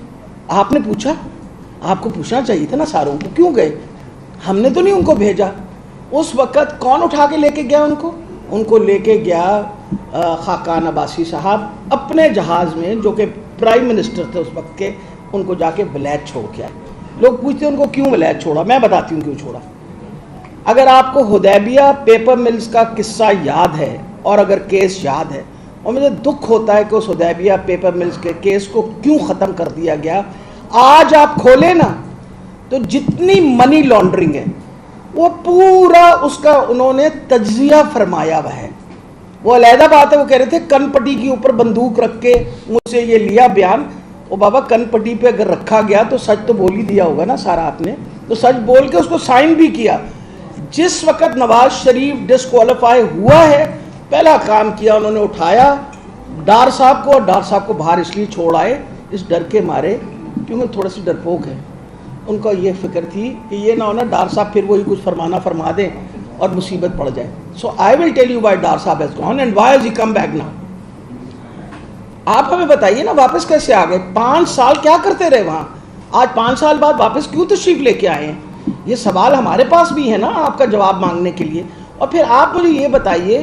آپ نے پوچھا؟ آپ کو پوچھنا چاہیے تھا نا ساروں کو، کیوں گئے؟ ہم نے تو نہیں ان کو بھیجا۔ اس وقت کون اٹھا کے لے کے گیا ان کو لے کے گیا خاقان عباسی صاحب اپنے جہاز میں، جو کہ پرائم منسٹر تھے اس وقت کے، ان کو جا کے ولایت چھوڑ کے آئے۔ لوگ پوچھتے ہیں ان کو کیوں ولایت چھوڑا، میں بتاتی ہوں کیوں چھوڑا۔ اگر آپ کو حدیبیہ پیپر ملز کا قصہ یاد ہے اور اگر کیس یاد ہے اور مجھے دکھ ہوتا ہے کہ اس حدیبیہ پیپر ملز کے کیس کو کیوں ختم کر دیا گیا. آج آپ کھولیں نا تو جتنی منی لانڈرنگ ہے وہ پورا اس کا انہوں نے تجزیہ فرمایا ہوا ہے. وہ علیحدہ بات ہے, وہ کہہ رہے تھے کن پٹی کے اوپر بندوق رکھ کے مجھ سے یہ لیا بیان. وہ بابا کن پٹی پہ اگر رکھا گیا تو سچ تو بول ہی دیا ہوگا نا سارا آپ نے, تو سچ بول کے اس کو سائن بھی کیا. جس وقت نواز شریف ڈسکوالیفائی ہوا ہے پہلا کام کیا انہوں نے اٹھایا ڈار صاحب کو, اور ڈار صاحب کو باہر اس لیے چھوڑ آئے اس ڈر کے مارے کیونکہ تھوڑے سے ڈرپوک ہے. ان کو یہ فکر تھی کہ یہ نہ ہونا ڈار صاحب پھر وہی کچھ فرمانا فرما دیں اور مصیبت پڑ جائے. So I will tell you why Dar صاحب has gone and why has he come back now. آپ ہمیں بتائیے نا واپس کیسے آ گئے؟ 5 سال کیا کرتے رہے وہاں؟ آج 5 سال بعد واپس کیوں تشریف لے کے آئے ہیں؟ یہ سوال ہمارے پاس بھی ہے نا آپ کا جواب مانگنے کے لیے. اور پھر آپ مجھے یہ بتائیے,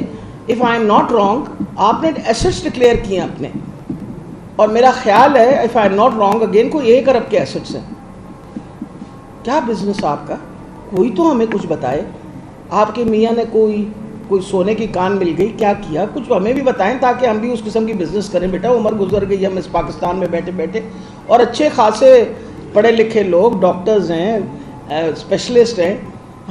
if I am not wrong, آپ نے ایسٹس ڈکلیئر کیے اپنے, اور میرا خیال ہے if I am not wrong again کوئی 1 ارب کے ایسٹس ہیں. کیا بزنس آپ کا؟ کوئی تو ہمیں کچھ بتائے. آپ کے میاں نے کوئی سونے کی کان مل گئی, کیا کیا؟ کچھ ہمیں بھی بتائیں تاکہ ہم بھی اس قسم کی بزنس کریں. بیٹا عمر گزر گئی ہم اس پاکستان میں بیٹھے بیٹھے, اور اچھے خاصے پڑھے لکھے لوگ ڈاکٹرز ہیں, اسپیشلسٹ ہیں.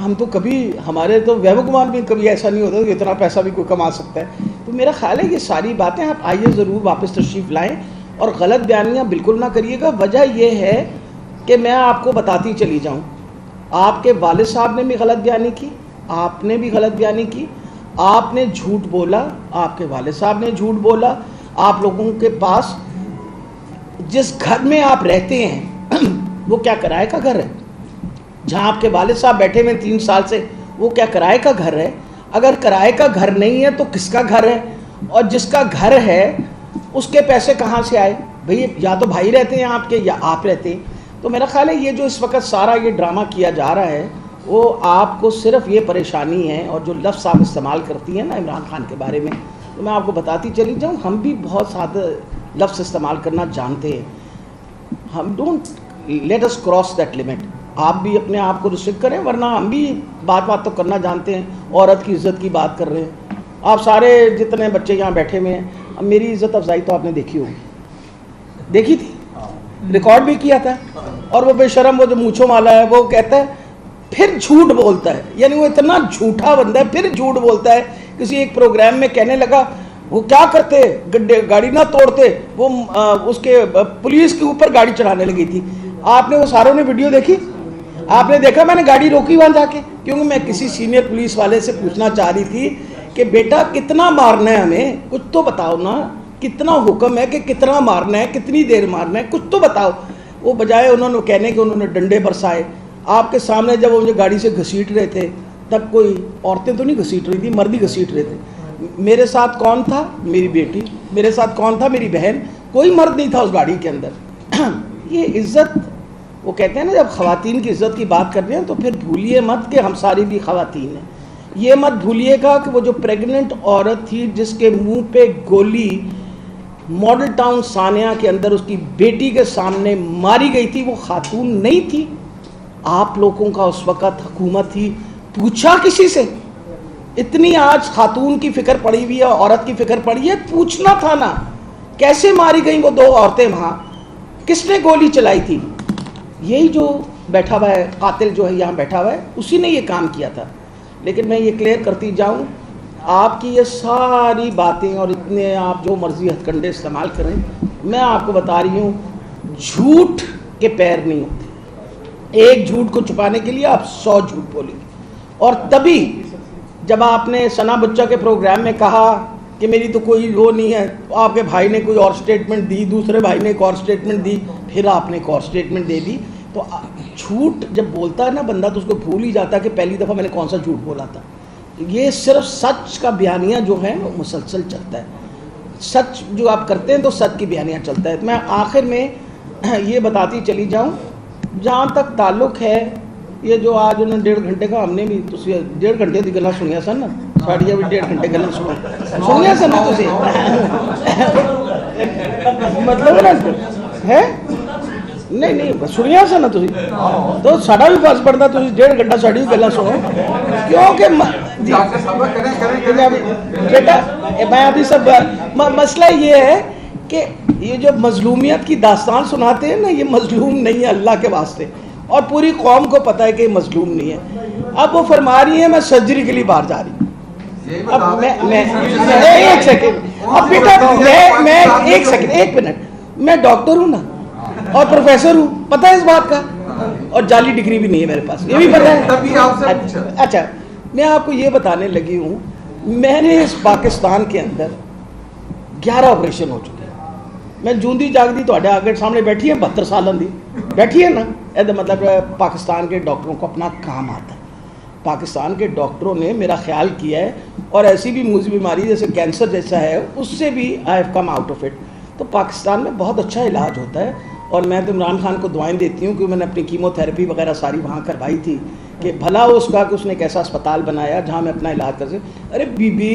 ہم تو کبھی, ہمارے تو وہم گمان بھی کبھی ایسا نہیں ہوتا کہ اتنا پیسہ بھی کوئی کما سکتا ہے. تو میرا خیال ہے یہ ساری باتیں آپ آئیے ضرور واپس تشریف لائیں, اور غلط بیانیاں بالکل نہ کریے گا. وجہ یہ ہے کہ میں آپ کو بتاتی چلی جاؤں, آپ کے والد صاحب نے بھی غلط بیانی کی, آپ نے بھی غلط بیانی کی, آپ نے جھوٹ بولا, آپ کے والد صاحب نے جھوٹ بولا. آپ لوگوں کے پاس جس گھر میں آپ رہتے ہیں وہ کیا کرائے کا گھر ہے؟ جہاں آپ کے والد صاحب بیٹھے ہوئے 3 سال سے, وہ کیا کرائے کا گھر ہے؟ اگر کرائے کا گھر نہیں ہے تو کس کا گھر ہے؟ اور جس کا گھر ہے اس کے پیسے کہاں سے آئے؟ بھئی یا تو بھائی رہتے ہیں آپ کے یا آپ رہتے ہیں. تو میرا خیال ہے یہ جو اس وقت سارا یہ ڈرامہ کیا جا رہا ہے وہ آپ کو صرف یہ پریشانی ہے. اور جو لفظ آپ استعمال کرتی ہیں نا عمران خان کے بارے میں, تو میں آپ کو بتاتی چلی جاؤں, ہم بھی بہت سادہ لفظ استعمال کرنا جانتے ہیں. ہم don't let us cross that limit. آپ بھی اپنے آپ کو ریسٹرکٹ کریں, ورنہ ہم بھی بات تو کرنا جانتے ہیں. عورت کی عزت کی بات کر رہے ہیں آپ سارے جتنے بچے یہاں بیٹھے ہوئے ہیں. اب میری عزت افزائی تو آپ نے دیکھی ہوگی, دیکھی تھی, ریکارڈ بھی کیا تھا. اور وہ بے شرم, وہ جو مونچھوں والا ہے, وہ کہتا ہے پھر جھوٹ بولتا ہے. یعنی وہ اتنا جھوٹا بندہ ہے, پھر جھوٹ بولتا ہے. کسی ایک پروگرام میں کہنے لگا وہ کیا کرتے, گاڑی نہ توڑتے, وہ اس کے پولیس کے اوپر گاڑی چڑھانے لگی تھی. آپ نے وہ ساروں نے ویڈیو دیکھی؟ آپ نے دیکھا میں نے گاڑی روکی وہاں جا کے, کیونکہ میں کسی سینئر پولیس والے سے پوچھنا چاہ رہی تھی کہ بیٹا کتنا مارنا ہے ہمیں, کچھ تو بتاؤ نا, کتنا حکم ہے کہ کتنا مارنا ہے, کتنی دیر مارنا ہے, کچھ تو بتاؤ. وہ بجائے انہوں نے کہنے کہ انہوں نے ڈنڈے برسائے آپ کے سامنے. جب وہ مجھے گاڑی سے گھسیٹ رہے تھے تب کوئی عورتیں تو نہیں گھسیٹ رہی تھی, مرد ہی گھسیٹ رہے تھے. میرے ساتھ کون تھا؟ میری بیٹی. میرے ساتھ کون تھا؟ میری بہن. کوئی مرد نہیں تھا اس گاڑی کے اندر. یہ عزت, وہ کہتے ہیں نا جب خواتین کی عزت کی بات کر رہے ہیں تو پھر بھولیے مت کہ ہم ساری بھی خواتین ہیں. یہ مت بھولیے گا کہ وہ جو پریگننٹ عورت تھی جس کے منہ پہ گولی ماڈل ٹاؤن ثانیہ کے اندر اس کی بیٹی کے سامنے ماری گئی تھی, وہ خاتون نہیں تھی. آپ لوگوں کا اس وقت حکومت تھی, پوچھا کسی سے؟ اتنی آج خاتون کی فکر پڑی ہوئی ہے, عورت کی فکر پڑی ہے, پوچھنا تھا نا کیسے ماری گئیں وہ 2 عورتیں وہاں, کس نے گولی چلائی تھی؟ یہی جو بیٹھا ہوا ہے قاتل جو ہے یہاں بیٹھا ہوا ہے, اسی نے یہ کام کیا تھا. لیکن میں یہ کلیئر کرتی جاؤں, آپ کی یہ ساری باتیں اور اتنے آپ جو مرضی ہتھ کنڈے استعمال کریں, میں آپ کو بتا رہی ہوں جھوٹ کے پیر نہیں ہوتے. ایک جھوٹ کو چھپانے کے لیے آپ 100 جھوٹ بولیں گے. اور تبھی جب آپ نے ثنا بچہ کے پروگرام میں کہا کہ میری تو کوئی وہ نہیں ہے, آپ کے بھائی نے کوئی اور سٹیٹمنٹ دی, دوسرے بھائی نے ایک اور سٹیٹمنٹ دی, پھر آپ نے ایک اور سٹیٹمنٹ دے دی. تو جھوٹ جب بولتا ہے نا بندہ تو اس کو بھول ہی جاتا ہے کہ پہلی دفعہ میں نے کون سا جھوٹ بولا تھا. یہ صرف سچ کا بیانیہ جو ہے وہ مسلسل چلتا ہے. سچ جو آپ کرتے ہیں تو سچ کی بیانیہ چلتا ہے. میں آخر میں یہ بتاتی چلی جاؤں, جہاں تک تعلق ہے یہ جو آج انہوں نے 1.5 گھنٹے کا, ہم نے بھی 1.5 گھنٹے کی گلا سنیا سن نا, ساڑی بھی 1.5 گھنٹے گلا سنیا سن نا تسی, مطلب نا ہے نہیں سنیا سن نا تسی, تو ساڑا بھی فرض پڑتا تسی 1.5 گھنٹہ ساڑی بھی گلا سنو, کیونکہ بیٹا میں ابھی سب مسئلہ یہ ہے کہ یہ جو مظلومیت کی داستان سناتے ہیں نا، یہ مظلوم نہیں ہے اللہ کے واسطے، اور پوری قوم کو پتہ ہے کہ یہ مظلوم نہیں ہے۔ اب وہ فرما رہی ہیں میں سرجری کے لیے باہر جا رہی ہوں۔ اب میں ایک سیکنڈ، اب بیٹا میں ایک سیکنڈ، ایک منٹ، میں ڈاکٹر ہوں نا اور پروفیسر ہوں، پتہ ہے اس بات کا، اور جعلی ڈگری بھی نہیں ہے میرے پاس، یہ بھی پتہ ہے۔ اچھا میں آپ کو یہ بتانے لگی ہوں، میں نے اس پاکستان کے اندر 11 آپریشن ہو چکے ہیں۔ میں جوندی جاگدی تو آگے سامنے بیٹھی ہے 72 سالوں دی بیٹھی ہے نا، مطلب پاکستان کے ڈاکٹروں کو اپنا کام آتا ہے۔ پاکستان کے ڈاکٹروں نے میرا خیال کیا ہے، اور ایسی بھی موذی بیماری جیسے کینسر جیسا ہے اس سے بھی I have come out of it. تو پاکستان میں بہت اچھا علاج ہوتا ہے، اور میں تو عمران خان کو دعائیں دیتی ہوں کہ میں نے اپنی کیمو تھراپی وغیرہ ساری وہاں کروائی تھی، کہ بھلا اس کا کہ اس نے ایک ایسا اسپتال بنایا جہاں میں اپنا علاج کر سکوں۔ ارے بی بی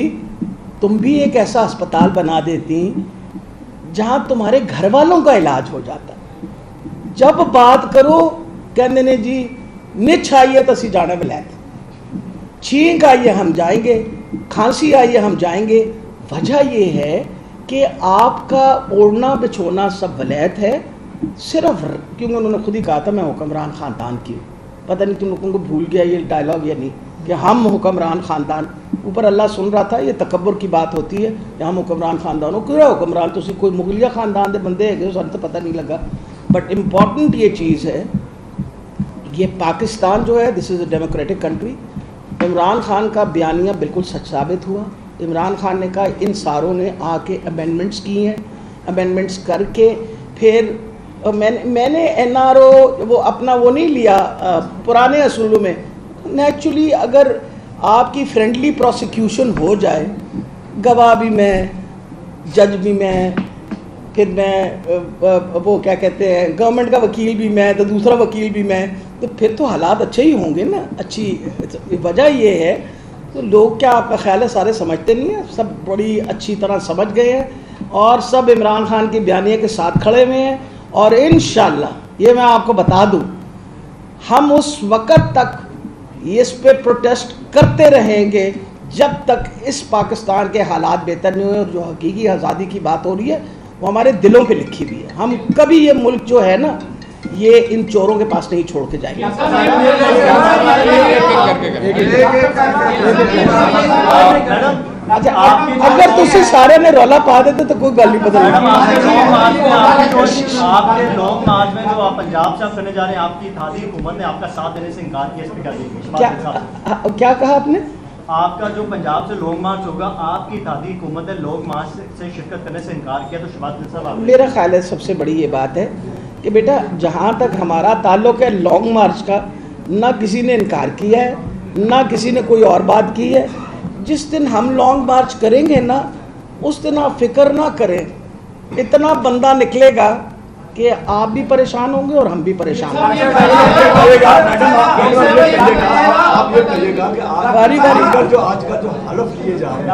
تم بھی ایک ایسا اسپتال بنا دیتی جہاں تمہارے گھر والوں کا علاج ہو جاتا۔ جب بات کرو کہنے نے جی نچ آئیے تو اسی جانا ولایت، چھینک آئیے ہم جائیں گے، کھانسی آئیے ہم جائیں گے۔ وجہ یہ ہے کہ آپ کا اوڑھنا بچھونا سب ولایت ہے، صرف کیونکہ انہوں نے خود ہی کہا تھا میں حکمران خاندان کی ہوں۔ پتہ نہیں تم لوگوں کو بھول گیا یہ ڈائلاگ یا نہیں کہ ہم حکمران خاندان، اوپر اللہ سن رہا تھا۔ یہ تکبر کی بات ہوتی ہے کہ ہم حکمران خاندان ہو، کیا حکمران تسی کوئی مغلیہ خاندان دے بندے ہے، سن تو پتہ نہیں لگا۔ بٹ امپورٹنٹ یہ چیز ہے، یہ پاکستان جو ہے this is a democratic country. Imran Khan کا بیانیہ بالکل سچ ثابت ہوا۔ عمران خان نے کہا ان ساروں نے آ کے امینڈمنٹس کی ہیں، امینڈمنٹس کر کے پھر میں نے این آر او وہ اپنا وہ نہیں لیا پرانے اصولوں میں۔ نیچرلی اگر آپ کی فرینڈلی پروسیکیوشن ہو جائے، گواہ بھی میں، جج بھی میں، پھر میں وہ کیا کہتے ہیں گورنمنٹ کا وکیل بھی میں، تو دوسرا وکیل بھی میں، تو پھر تو حالات اچھے ہی ہوں گے نا۔ اچھی وجہ یہ ہے تو لوگ کیا آپ کا خیال ہے سارے سمجھتے نہیں ہیں، سب بڑی اچھی طرح سمجھ گئے ہیں، اور سب عمران خان کی بیانیے کے ساتھ کھڑے ہوئے ہیں۔ اور انشاءاللہ یہ میں آپ کو بتا دوں، ہم اس وقت تک اس پہ پروٹیسٹ کرتے رہیں گے جب تک اس پاکستان کے حالات بہتر نہیں ہوئے، اور جو حقیقی آزادی کی بات ہو رہی ہے وہ ہمارے دلوں پہ لکھی ہوئی ہے۔ ہم کبھی یہ ملک جو ہے نا یہ ان چوروں کے پاس نہیں چھوڑ کے جائیں گے۔ اگر تسی سارے نے رولا پا دیتے تو کوئی گل نہیں بدل۔ آپ کے لانگ مارچ میں جو آپ پنجاب سے کرنے جا رہے ہیں، آپ کی اتحادی حکومت نے آپ کا ساتھ دینے سے انکار کیا، اس پہ کیا دیکھیں؟ کیا کہا آپ نے؟ آپ کا جو پنجاب سے لانگ مارچ ہوگا، آپ کی اتحادی حکومت نے لانگ مارچ سے شرکت کرنے سے انکار کیا، تو شہباز خلیل صاحب میرا خیال ہے سب سے بڑی یہ بات ہے کہ بیٹا جہاں تک ہمارا تعلق ہے لانگ مارچ کا، نہ کسی نے انکار کیا ہے، نہ کسی نے کوئی اور بات کی ہے۔ جس دن ہم لانگ مارچ کریں گے نا اس دن آپ فکر نہ کریں، اتنا بندہ نکلے گا کہ آپ بھی پریشان ہوں گے اور ہم بھی پریشان ہوں گے۔ آپ یہ کہیے گا کہ باری باری جو آج کا جو حلف لیے جا رہے ہیں،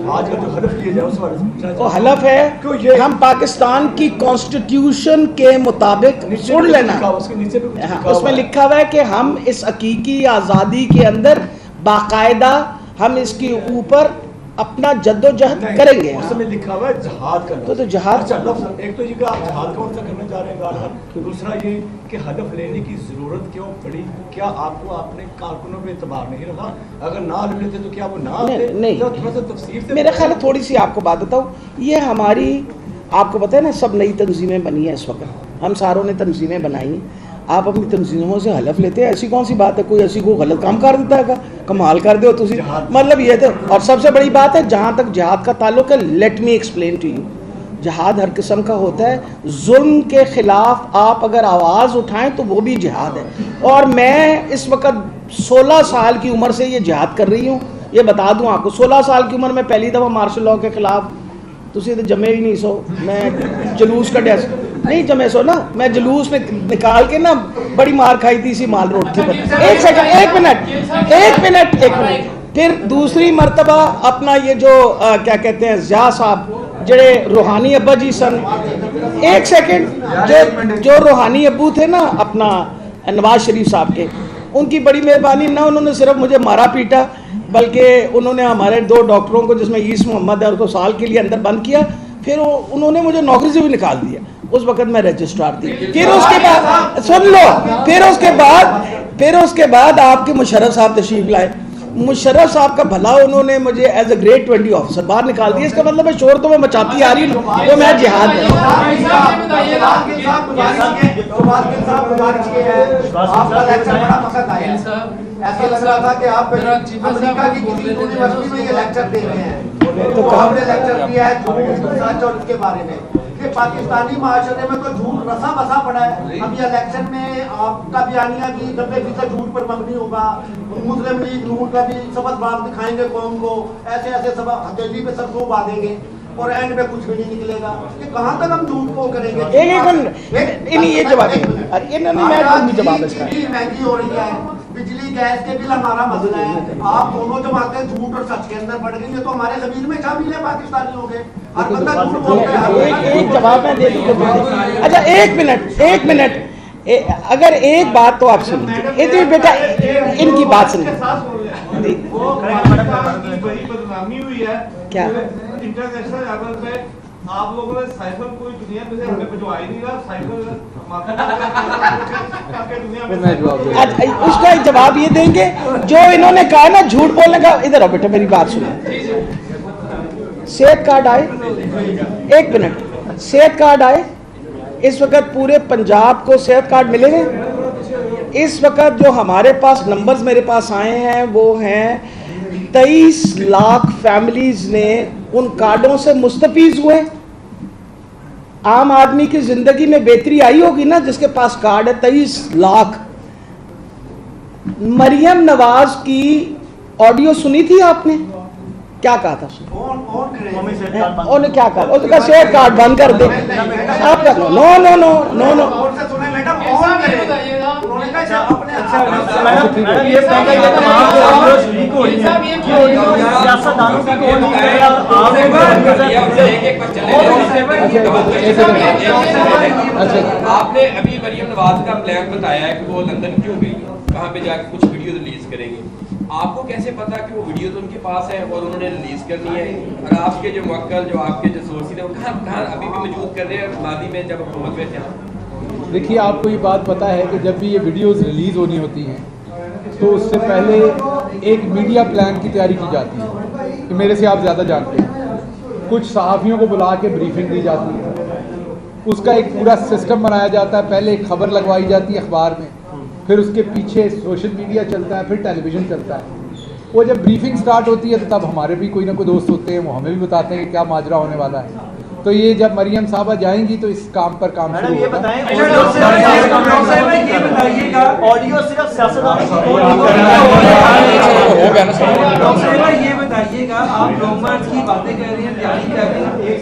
آج کا جو حلف لیے جا رہے ہیں وہ حلف ہے ہم پاکستان کی کانسٹیٹیوشن کے مطابق سن لینا، اس میں لکھا ہوا ہے کہ ہم اس حقیقی آزادی کے اندر باقاعدہ ہم اس کے اوپر اپنا جد و جہد کریں گے۔ اس میں لکھا ہوا ہے جہاد کرنا، تو جہاد ایک تو یہ کہ آپ جہاد کون سا کرنے جا رہے ہیں، دوسرا یہ کہ ہدف لینے کی ضرورت کیوں پڑی؟ کیا آپ کو اپنے کارکنوں پہ اعتبار نہیں رہا؟ اگر نہ لیتے تو کیا وہ نہ آتے؟ نہیں، تھوڑا سا تفصیل سے میرا خیال ہے تھوڑی سی آپ کو بات بتاؤں، یہ ہماری آپ کو پتہ ہے نا سب نئی تنظیمیں بنی ہیں اس وقت، ہم ساروں نے تنظیمیں بنائی ہیں۔ آپ اپنی تنظیموں سے حلف لیتے ہیں، ایسی کون سی بات ہے؟ کوئی ایسی کوئی غلط کام کر دیتا ہے؟ کمال کر دو تسی، مطلب یہ تھا۔ اور سب سے بڑی بات ہے جہاں تک جہاد کا تعلق ہے، let me explain to you, جہاد ہر قسم کا ہوتا ہے۔ ظلم کے خلاف آپ اگر آواز اٹھائیں تو وہ بھی جہاد ہے، اور میں اس وقت 16 سال کی عمر سے یہ جہاد کر رہی ہوں۔ یہ بتا دوں آپ کو، 16 سال کی عمر میں پہلی دفعہ مارشل لاء کے خلاف تسی تو جمے ہی نہیں سو، میں جلوس کڈیا نہیں جمے سو نا، میں جلوس میں نکال کے نا بڑی مار کھائی تھی اسی مال روڈ کے اوپر۔ ایک سیکنڈ، ایک منٹ، پھر دوسری مرتبہ اپنا یہ جو کیا کہتے ہیں ضیاء صاحب جڑے روحانی ابا جی سن، ایک سیکنڈ، جو روحانی ابو تھے نا اپنا نواز شریف صاحب کے، ان کی بڑی مہربانی نہ انہوں نے صرف مجھے مارا پیٹا بلکہ انہوں نے ہمارے 2 ڈاکٹروں کو جس میں عیس محمد ہے اس کو سال کے لیے اندر بند کیا، پھر انہوں نے مجھے نوکری سے بھی نکال دیا، اس وقت میں رجسٹرار تھی۔ پھر اس کے بعد سن لو، پھر اس کے بعد آپ کے مشرف صاحب تشریف لائے، مشرف صاحب کا بھلا انہوں نے مجھے ایز اے گریڈ 20 آفیسر باہر نکال دیا۔ اس کا مطلب ہے شور تو میں مچاتی آ رہی ہوں تو میں جہاد ہے۔ ایسا لگ رہا تھا کہ آپ امریکہ کی کسی یونیورسٹی میں یہ لیکچر دے رہے ہیں، تو آپ نے لیکچر دیا ہے جھوٹ سچ اور اس کے بارے میں کہ پاکستانی معاشرے میں تو جھوٹ رسا بسا پڑا ہے۔ اب یہ الیکشن میں آپ کا بیانیہ بھی 90% جھوٹ پر مبنی ہوگا، مسلم لیگ نون کا بھی سبق باغ دکھائیں گے قوم کو، ایسے سبق ہتھیلی پہ سب کو باندھیں گے اور اینڈ میں کچھ بھی نہیں نکلے گا۔ یہ کہاں تک ہم جھوٹ کو کریں گے؟ یہ جواب مہنگی ہو رہی ہے، بجلی گیس کے بل ہمارا مسئلہ ہے، آپ دونوں جماعتیں جھوٹ اور سچ کے اندر بڑھ گئی ہیں تو ہمارے زمین میں شامل ہے پاکستانیوں کے۔ ہر بندہ جھوٹ بولتا ہے۔ ایک جواب میں دے دوں۔ اچھا ایک منٹ اگر ایک بات تو آپ سن لیجیے بیٹا، ان کی بات سنیے۔ بدنامی ہوئی ہے کیا انٹرنیشنل لیول پہ آپ لوگوں نے سائیکل کوئی دنیا میں سے ہمیں بھجوا ہی نہیں رہا، سائیکل اس کا جواب یہ دیں گے جو انہوں نے کہا نا جھوٹ بولنے کا۔ ادھر آؤ بیٹا میری بات سنیں۔ صحت کارڈ آئے، ایک منٹ، صحت کارڈ آئے اس وقت پورے پنجاب کو صحت کارڈ ملے گے؟ اس وقت جو ہمارے پاس نمبرز میرے پاس آئے ہیں وہ ہیں 23 لاکھ فیملیز نے ان کارڈوں سے مستفیض ہوئے۔ عام آدمی کی زندگی میں بہتری آئی ہوگی نا جس کے پاس کارڈ ہے۔ 23 لاکھ۔ مریم نواز کی آڈیو سنی تھی آپ نے؟ کیا کہا تھا؟ انہوں نے کیا کہا؟ اس کا صحت کارڈ بند کر دے۔ آپ کا نو نو نو نو نو آپ نے ابھی مریم نواز کا پلان بتایا ہے کہ وہ لندن کیوں گئی، کہاں پہ جا کے کچھ ویڈیو ریلیز کریں گے۔ آپ کو کیسے پتا کہ وہ ویڈیو تو ان کے پاس ہے اور انہوں نے ریلیز کرنی ہے؟ اور آپ کے جو موکل، جو آپ کے جو سورسز ہیں وہ کہاں ابھی بھی موجود کر رہے ہیں ماضی میں جب حکومت میں تھے؟ دیکھیے آپ کو یہ بات پتہ ہے کہ جب بھی یہ ویڈیوز ریلیز ہونی ہوتی ہیں تو اس سے پہلے ایک میڈیا پلان کی تیاری کی جاتی ہے کہ میرے سے آپ زیادہ جانتے ہیں۔ کچھ صحافیوں کو بلا کے بریفنگ دی جاتی ہے، اس کا ایک پورا سسٹم بنایا جاتا ہے۔ پہلے ایک خبر لگوائی جاتی ہے اخبار میں، پھر اس کے پیچھے سوشل میڈیا چلتا ہے، پھر ٹیلی ویژن چلتا ہے۔ وہ جب بریفنگ سٹارٹ ہوتی ہے تو تب ہمارے بھی کوئی نہ کوئی دوست ہوتے ہیں، وہ ہمیں بھی بتاتے ہیں کہ کیا ماجرا ہونے والا ہے۔ تو یہ جب مریم صاحبہ جائیں گی تو اس کام پر کام شروع ہوگا۔ آڈیو صرف سیاستدانوں یہ بتائیے گا، آپ لانگ مارچ کی باتیں کر رہے ہیں، تیاری کر رہے ہیں،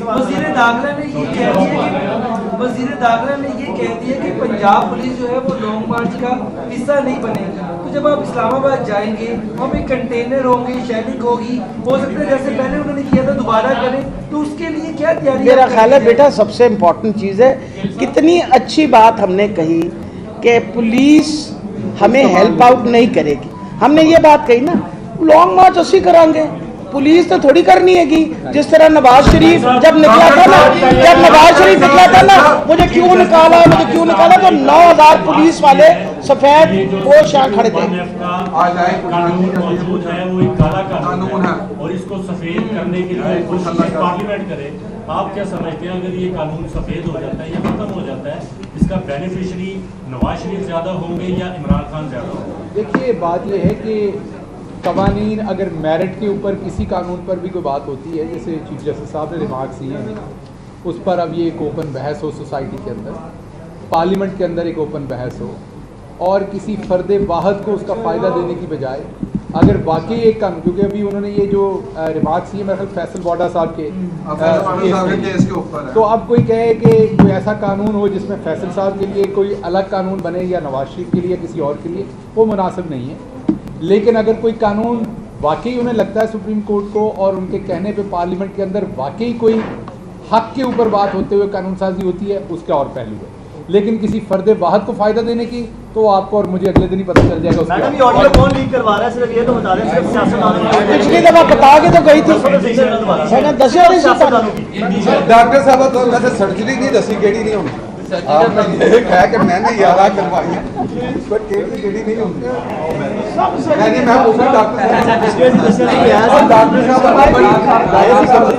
وزیر داخلہ نے یہ کہہ دیا کہ پنجاب پولیس جو ہے وہ لانگ مارچ کا حصہ نہیں بنے گا۔ تو جب آپ اسلام آباد جائیں گے وہاں پہ کنٹینر ہوں گے، شیلنگ ہوگی، ہو سکتا ہے جیسے پہلے انہوں نے کیا تھا دوبارہ کریں، تو اس کے لیے کیا تیاری؟ میرا خیال ہے بیٹا سب سے امپورٹنٹ چیز ہے، کتنی اچھی بات ہم نے کہی کہ پولیس ہمیں ہیلپ آؤٹ نہیں کرے گی۔ ہم نے یہ بات کہی نا، لانگ مارچ اسی کریں گے، پولیس تو تھوڑی کرنی ہے گی۔ جس طرح نواز شریف جب نکلا تھا نا، مجھے کیوں نکالا تو 9000 پولیس والے سفید پوش یہاں کھڑے تھے۔ موجود ہے وہ ایک کالا قانون ہے اور اس کو سفید کرنے کے لیے کوشش پارلیمنٹ کرے۔ آپ کیا سمجھتے ہیں اگر یہ قانون سفید ہو جاتا ہے یا ختم ہو جاتا ہے، اس کا بینیفیشری نواز شریف زیادہ ہوں گے یا عمران خان زیادہ ہوں گے؟ دیکھیے بات یہ ہے کہ قوانین اگر میرٹ کے اوپر کسی قانون پر بھی کوئی بات ہوتی ہے، جیسے چیف جسٹس صاحب نے ریمارکس دیے ہیں، اس پر اب یہ ایک اوپن بحث ہو سوسائٹی کے اندر، پارلیمنٹ کے اندر ایک اوپن بحث ہو، اور کسی فرد واحد کو اس کا فائدہ دینے کی بجائے اگر واقعی ایک قانون، کیونکہ ابھی انہوں نے یہ جو ریمارکس دیے میرے خیال فیصل واڈا صاحب کے کیس کے اوپر، تو اب کوئی کہے کہ کوئی ایسا قانون ہو جس میں فیصل صاحب کے لیے کوئی الگ قانون بنے یا نواز شریف کے لیے کسی اور کے لیے، وہ مناسب نہیں ہے۔ لیکن اگر کوئی قانون واقعی انہیں لگتا ہے سپریم کورٹ کو اور ان کے کہنے پہ پارلیمنٹ کے اندر واقعی کوئی حق کے اوپر بات ہوتے ہوئے قانون سازی ہوتی ہے، اس کا اور پہلو ہے۔ لیکن کسی فرد واحد کو فائدہ دینے کی تو آپ کو اور مجھے اگلے دن ہی پتہ چل جائے گا. میڈم یہ آڈیو کون لیک کروا رہا ہے؟ صرف یہ تو بتا رہے ہیں صرف سیاستدانوں. پچھلی دفعہ بتا کے تو گئی تھی میں نے دسیا نہیں سکتا. ڈاکٹر صاحب تو ویسے سرجری نہیں دسی کیڑی نہیں ہوگی. آپ نے یہ کہا کہ میں نے 11 کروائی ہیں پر کیڑی نہیں ہوگی. نہیں میں پوچھ رہا ڈاکٹر صاحب